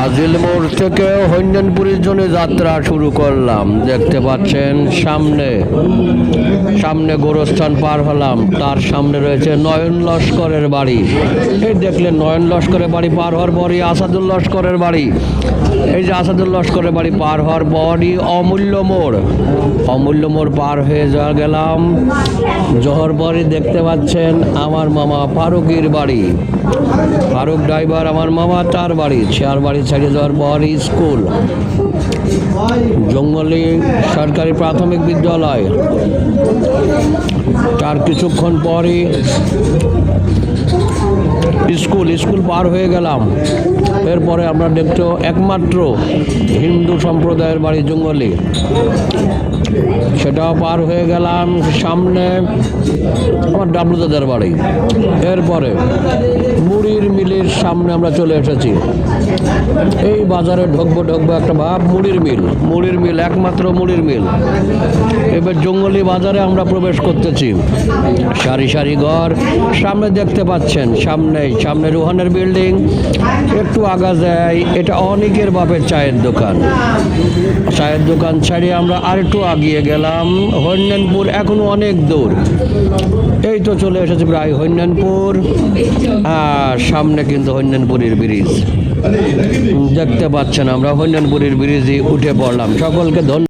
আজিল মোড় থেকে হৈন্যানপুরীর জন্য যাত্রা শুরু করলাম। দেখতে পাচ্ছেন সামনে গোরস্থান পার হলাম, তার সামনে রয়েছে নয়ন লস্করের বাড়ি। এই দেখলেন নয়ন লস্করের বাড়ি পার হওয়ার পরই আসাদুল লস্করের বাড়ি। এই যে আসাদুল লস্করের বাড়ি পার হওয়ার পরই অমূল্য মোড় পার হয়ে যাওয়া গেলাম। জহর পরই দেখতে পাচ্ছেন আমার মামা ফারুকের বাড়ি। ফারুক ড্রাইভার আমার মামা, তার বাড়ি ছেড়ে যাওয়ার পরই স্কুল জঙ্গলি সরকারি প্রাথমিক বিদ্যালয়। তার কিছুক্ষণ পরই স্কুল পার হয়ে গেলাম। এরপরে আমরা দেখতো একমাত্র হিন্দু সম্প্রদায়ের বাড়ি জঙ্গলি, সেটাও পার হয়ে গেলাম। সামনে আমার ডাবলু দাদার বাড়ি। এরপরে মুড়ির মিলের সামনে আমরা চলে এসেছি। এই বাজারে ঢুকবো একটা ভাব, মুড়ির মিল একমাত্র মুড়ির মিল। এবার জঙ্গলি বাজারে আমরা প্রবেশ করতেছি। সারি সারি ঘর সামনে দেখতে পাচ্ছেন, সামনে রুহানের বিল্ডিং। একটু আগা যায়, এটা অনেকের বাপের চায়ের দোকান ছাড়িয়ে আমরা আর একটু আগিয়ে গেলাম। হৈন্যানপুর এখনো অনেক দূর। এই তো চলে এসেছি প্রায় হৈন্যানপুর। আর সামনে কিন্তু হৈন্যানপুরীর ব্রিজ দেখতে পাচ্ছেন। আমরা হৈন্যানপুরীর ব্রিজে উঠে পড়লাম। সকলকে ধন্যবাদ।